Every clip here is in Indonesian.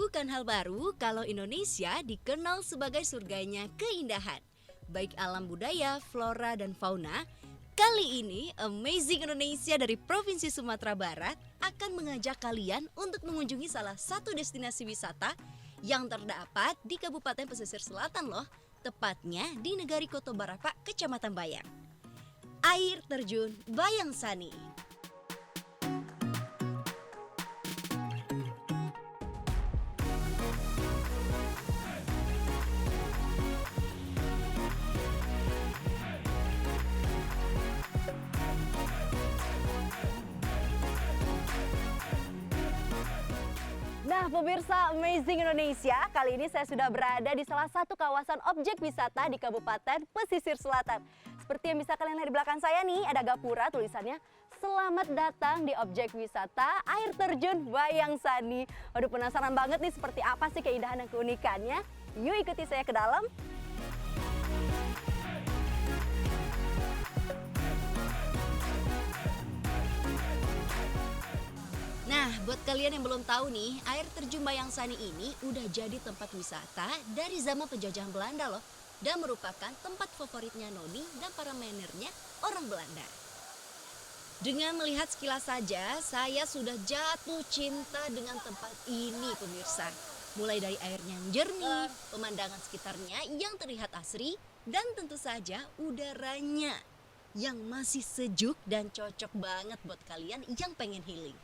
Bukan hal baru kalau Indonesia dikenal sebagai surganya keindahan, baik alam budaya, flora, dan fauna. Kali ini, Amazing Indonesia dari Provinsi Sumatera Barat akan mengajak kalian untuk mengunjungi salah satu destinasi wisata yang terdapat di Kabupaten Pesisir Selatan loh, tepatnya di Negari Koto Barapa, Kecamatan Bayang. Air terjun Bayang Sani. Nah, pemirsa Amazing Indonesia, kali ini saya sudah berada di salah satu kawasan objek wisata di Kabupaten Pesisir Selatan. Seperti yang bisa kalian lihat di belakang saya nih, ada gapura tulisannya Selamat datang di objek wisata air terjun Bayang Sani. Waduh, penasaran banget nih seperti apa sih keindahan dan keunikannya. Yuk ikuti saya ke dalam. Nah, buat kalian yang belum tahu nih, air terjun Bayang Sani ini udah jadi tempat wisata dari zaman penjajahan Belanda loh, dan merupakan tempat favoritnya Noni dan para manernya orang Belanda. Dengan melihat sekilas saja, saya sudah jatuh cinta dengan tempat ini pemirsa. Mulai dari airnya yang jernih, pemandangan sekitarnya yang terlihat asri, dan tentu saja udaranya yang masih sejuk dan cocok banget buat kalian yang pengen healing.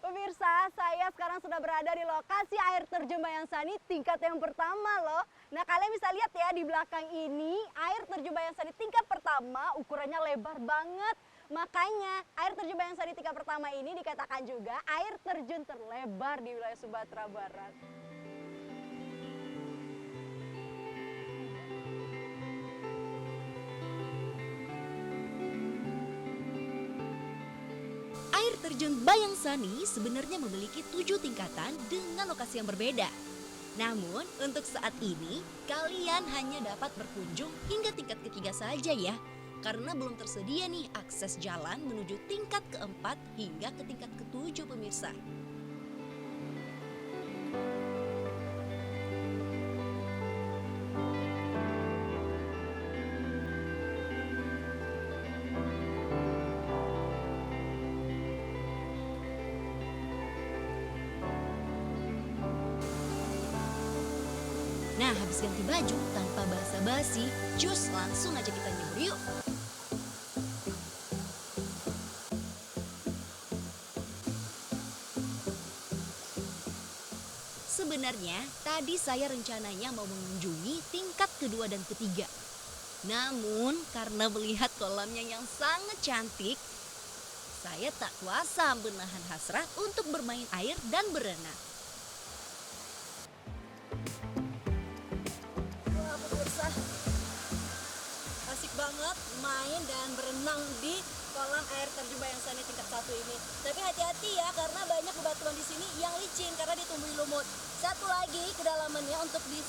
Pemirsa, saya sekarang sudah berada di lokasi air terjun Bayang Sani tingkat yang pertama loh. Nah, kalian bisa lihat ya di belakang ini, air terjun Bayang Sani tingkat pertama ukurannya lebar banget. Makanya air terjun Bayang Sani tingkat pertama ini dikatakan juga air terjun terlebar di wilayah Sumatera Barat. Air terjun Bayang Sani sebenarnya memiliki 7 tingkatan dengan lokasi yang berbeda. Namun untuk saat ini kalian hanya dapat berkunjung hingga tingkat ketiga saja ya. Karena belum tersedia nih akses jalan menuju tingkat keempat hingga ke tingkat ketujuh pemirsa. Nah, habis ganti baju, tanpa basa-basi, cus langsung aja kita nyebur yuk. Sebenarnya, tadi saya rencananya mau mengunjungi tingkat kedua dan ketiga. Namun, karena melihat kolamnya yang sangat cantik, saya tak kuasa menahan hasrat untuk bermain air dan berenang. Asik banget main dan berenang di kolam air terjun Bayang Sani tingkat 1 ini. Tapi hati-hati ya, karena banyak bebatuan di sini yang licin karena ditumbuhi lumut. Satu lagi, kedalamannya untuk di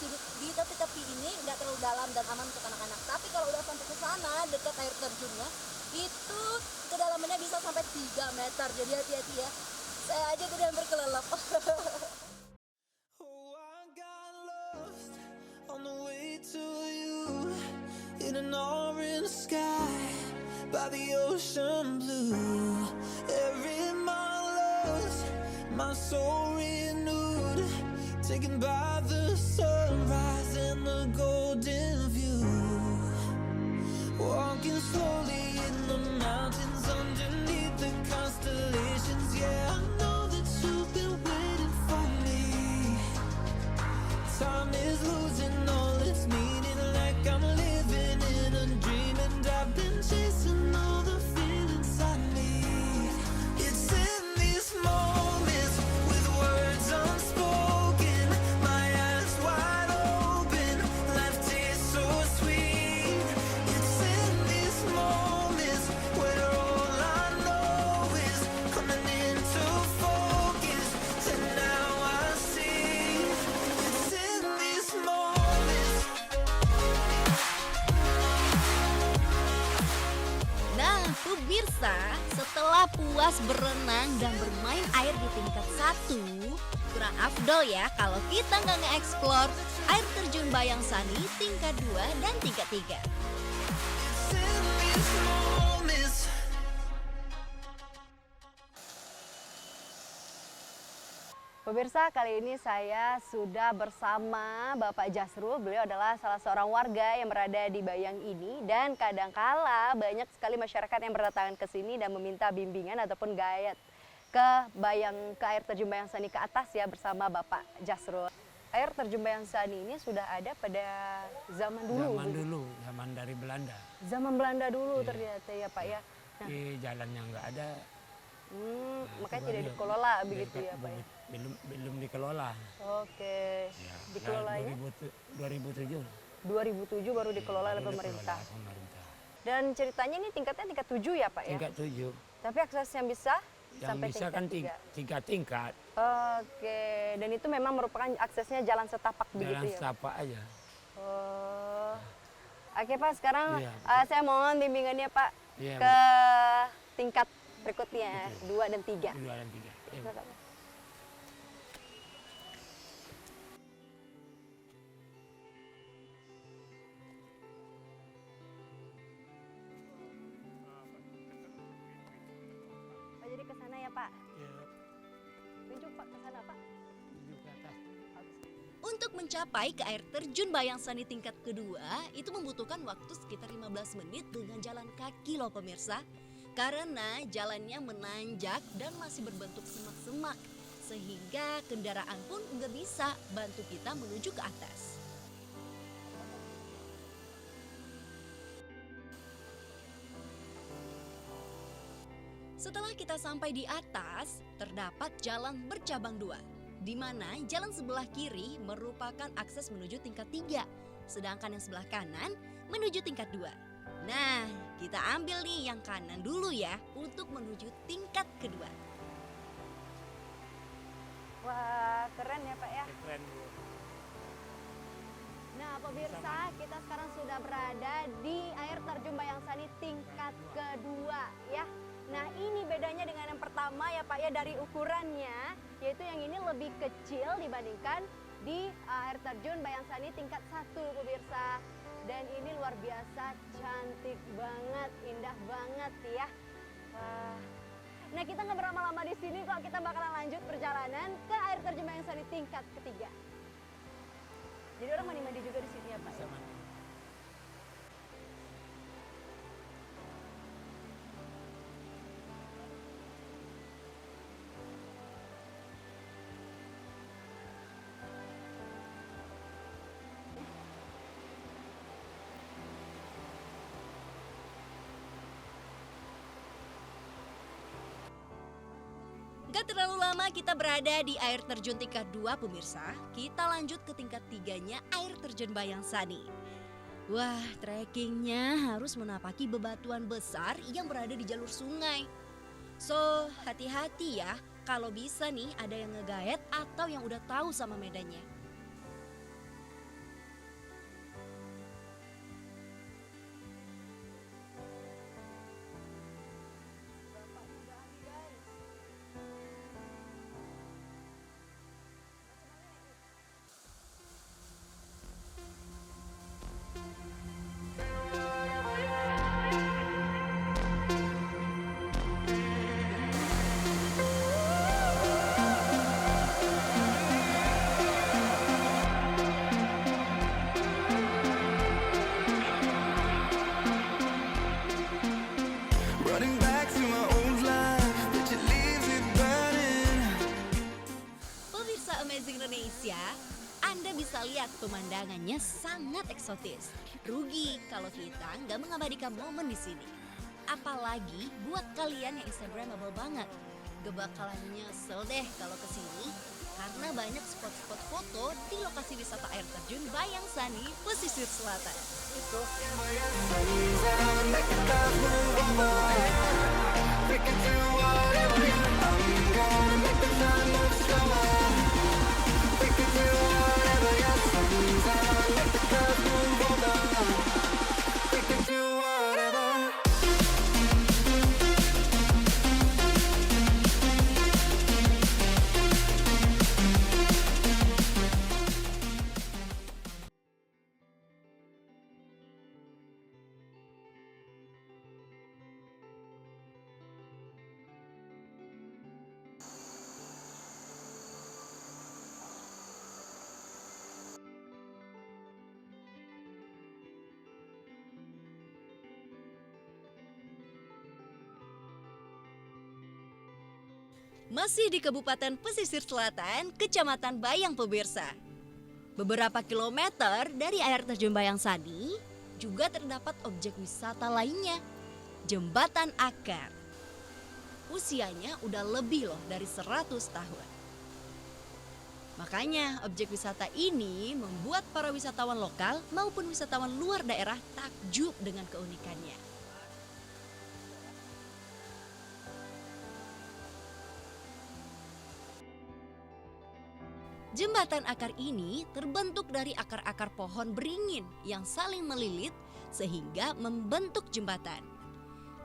tepi-tepi ini nggak terlalu dalam dan aman untuk anak-anak. Tapi kalau udah sampai ke sana dekat air terjunnya, itu kedalamannya bisa sampai 3 meter. Jadi hati-hati ya. Saya aja udah hampir kelelep. In an orange sky by the ocean blue, every mile lost, my soul renewed, taken by the sunrise and the golden view, walking slowly in the mountains underneath the constellations. Yeah, I know that you've been waiting for me. Time is losing all its meaning, like I'm living in a dream, and I've been chasing all the feelings I need. It's in these moments with words unspoken, my eyes wide open, life tastes so sweet. It's in these moments where all I know is coming into focus, and now I see. It's in these moments. Nah, pemirsa, setelah tak puas berenang dan bermain air di tingkat 1, kurang afdol ya kalau kita nggak nge-explore air terjun Bayang Sani tingkat 2 dan tingkat 3. It's in these moments. Pemirsa, kali ini saya sudah bersama Bapak Jasrul. Beliau adalah salah seorang warga yang berada di Bayang ini, dan kadangkala banyak sekali masyarakat yang berdatangan ke sini dan meminta bimbingan ataupun guide ke air terjun Bayang Sani ke atas ya bersama Bapak Jasrul. Air terjun Bayang Sani ini sudah ada pada zaman dulu. Zaman dari Belanda. Zaman Belanda dulu Iya. ternyata ya Pak ya. Nah, Di jalannya nggak ada. makanya itu tidak baru dikelola begitu dekat- ya Pak ya. Belum dikelola. Oke. Ya. Dikelolanya 2007. 2007 baru dikelola oleh Baru pemerintah. dikelola pemerintah. Dan ceritanya ini tingkatnya tingkat 7 ya Pak ya? Tingkat 7. Tapi aksesnya bisa Yang sampai bisa tingkat kan 3. tiga tingkat. Oke, dan itu memang merupakan aksesnya jalan setapak Jalan begitu ya? setapak aja. Oh. Oke Pak, sekarang Iya, saya mohon bimbingannya Pak Iya, ke tingkat berikutnya, 2 dan 3. 2 dan 3. Pak, jadi ke sana ya Pak? Ya, Tunjuk Pak ke sana Pak. tujuh ke atas. Untuk mencapai ke air terjun Bayang Sani tingkat kedua, itu membutuhkan waktu sekitar 15 menit dengan jalan kaki loh pemirsa. Karena jalannya menanjak dan masih berbentuk semak-semak. Sehingga kendaraan pun nggak bisa bantu kita menuju ke atas. Setelah kita sampai di atas, terdapat jalan bercabang 2, di mana jalan sebelah kiri merupakan akses menuju tingkat 3, sedangkan yang sebelah kanan menuju tingkat 2. Nah, kita ambil nih yang kanan dulu ya untuk menuju tingkat kedua. Wah, keren ya Pak ya. Keren, Bu. Nah, pemirsa, kita sekarang sudah berada di air terjun Bayang Sani tingkat kedua ya. Nah, ini bedanya dengan yang pertama ya Pak ya, dari ukurannya, yaitu yang ini lebih kecil dibandingkan di air terjun Bayang Sani tingkat 1 pemirsa. Dan ini luar biasa cantik banget, indah banget ya. Nah, kita nggak berlama-lama di sini kok, kita bakalan lanjut perjalanan ke air terjun Bayang Sani tingkat ketiga. Jadi orang mandi-mandi juga di sini ya Pak ya? Bisa mandi. Gak terlalu lama kita berada di air terjun tingkat 2 pemirsa. Kita lanjut ke tingkat 3-nya air terjun Bayang Sani. Wah, trekkingnya harus menapaki bebatuan besar yang berada di jalur sungai. So, hati-hati ya. Kalau bisa nih ada yang ngegaet atau yang udah tahu sama medannya. Running back to my old life, but you leave it burning. Pemirsa Amazing Indonesia, Anda bisa lihat pemandangannya sangat eksotis. Rugi kalau kita nggak mengabadikan momen di sini. Apalagi buat kalian yang Instagramable banget. Gak bakalan nyesel deh kalau kesini, karena banyak spot-spot foto di lokasi wisata air terjun Bayang Sani, pesisir selatan. Masih di Kabupaten Pesisir Selatan, Kecamatan Bayang pemirsa. Beberapa kilometer dari air terjun Bayang Sani juga terdapat objek wisata lainnya, Jembatan Akar. Usianya udah lebih loh dari 100 tahun. Makanya objek wisata ini membuat para wisatawan lokal maupun wisatawan luar daerah takjub dengan keunikannya. Jembatan akar ini terbentuk dari akar-akar pohon beringin yang saling melilit sehingga membentuk jembatan.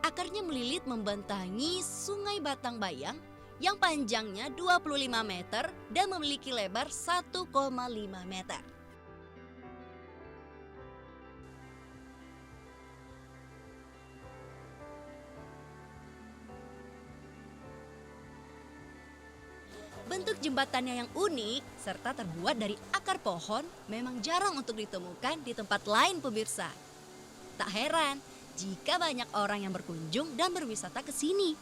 Akarnya melilit membentangi Sungai Batang Bayang yang panjangnya 25 meter dan memiliki lebar 1,5 meter. Bentuk jembatannya yang unik serta terbuat dari akar pohon memang jarang untuk ditemukan di tempat lain pemirsa. Tak heran jika banyak orang yang berkunjung dan berwisata ke sini.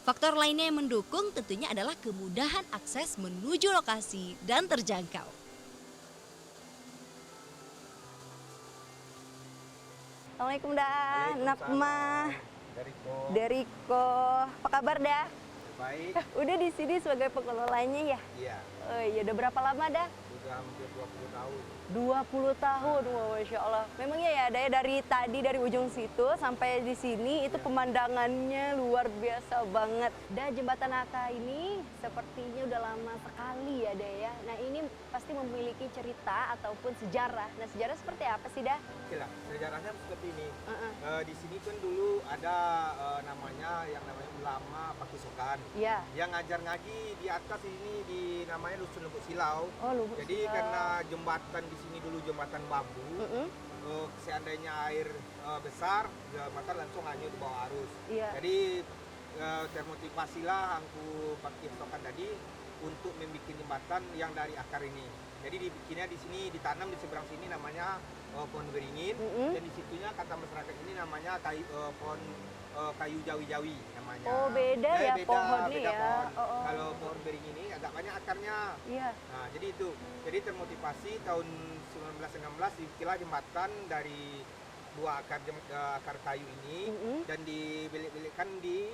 Faktor lainnya yang mendukung tentunya adalah kemudahan akses menuju lokasi dan terjangkau. Assalamualaikum dah, Nakma, Deriko. Deriko. Apa kabar dah? Baik, Udah di sini sebagai pengelolanya ya? iya. Oh iya, udah berapa lama dah? Sudah hampir 20 tahun. 20 tahun, wah Masya Allah. Memangnya ya ada ya dari ujung situ sampai di sini itu pemandangannya luar biasa banget. Dan jembatan Aka ini sepertinya udah lama sekali ya Dah ya. Nah ini pasti memiliki cerita ataupun sejarah. Nah sejarah seperti apa sih Dah? Oke lah, sejarahnya seperti ini. Uh-uh. Di sini kan dulu ada namanya ulama Pakusokan. Iya. Yang ngajar ngaji di atas ini di namanya Dusun Lubuk Silau. Oh Lubuk Jadi Silau. karena jembatan di sini dulu jembatan bambu, Mm-mm. seandainya air besar, jembatan langsung hanyut di bawah arus. Iya. Jadi termotivasilah Angku Pakusokan tadi untuk membuat jembatan yang dari akar ini. Jadi dibikinnya di sini, ditanam di seberang sini namanya pohon beringin, Mm-mm. dan di situnya kata masyarakat ini namanya pohon kayu jawi-jawi namanya. Oh beda ya pohonnya beda ya. pohon. Oh. Kalau pohon beringin ini agak banyak akarnya. Iya. Nah, jadi itu. Jadi termotivasi tahun 1916 dibikinlah jembatan dari dua akar kayu ini, Mm-mm. dan dibelik-belikkan di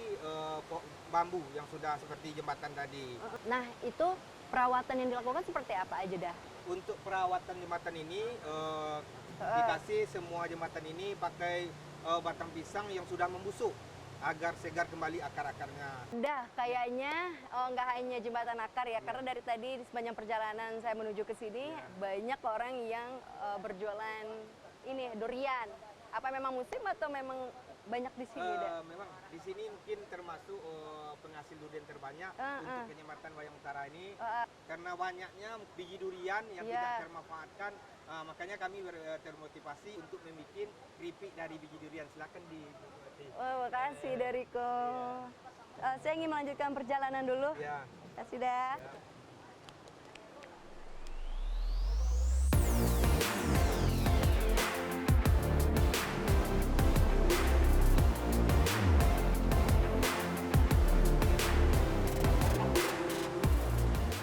bambu yang sudah seperti jembatan tadi. Nah itu perawatan yang dilakukan seperti apa aja Dah? Untuk perawatan jembatan ini dikasih semua jembatan ini pakai batang pisang yang sudah membusuk agar segar kembali akar-akarnya. Dah, kayaknya nggak hanya jembatan akar ya, karena dari tadi di sepanjang perjalanan saya menuju ke sini banyak orang yang berjualan ini durian. Apa memang musim atau memang banyak di sini Dah? Memang di sini mungkin termasuk penghasil durian terbanyak untuk Kecamatan Bayang Utara ini, karena banyaknya biji durian yang tidak termanfaatkan. Makanya kami termotivasi untuk membuat keripik dari biji durian. Silakan dinikmati. Oh, makasih Deriko. Saya ingin melanjutkan perjalanan dulu. Ya. Kasih Dah. Ya.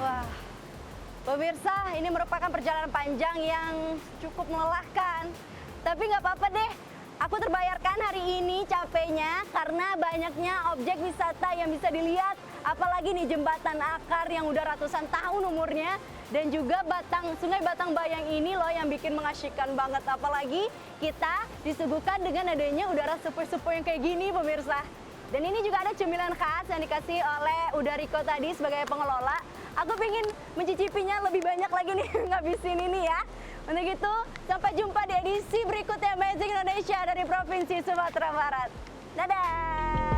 Wah, pemirsa, ini merupakan perjalanan panjang yang cukup melelahkan. Tapi nggak apa-apa deh, aku terbayarkan hari ini capeknya karena banyaknya objek wisata yang bisa dilihat. Apalagi nih jembatan akar yang udah ratusan tahun umurnya. Dan juga Sungai Batang Bayang ini loh yang bikin mengasyikkan banget. Apalagi kita disuguhkan dengan adanya udara sepoi-sepoi yang kayak gini pemirsa. Dan ini juga ada cemilan khas yang dikasih oleh Udariko tadi sebagai pengelola. Aku pengen mencicipinya lebih banyak lagi nih ngabisin ini ya. Untuk itu, sampai jumpa di edisi berikutnya Amazing Indonesia dari Provinsi Sumatera Barat. Dadah!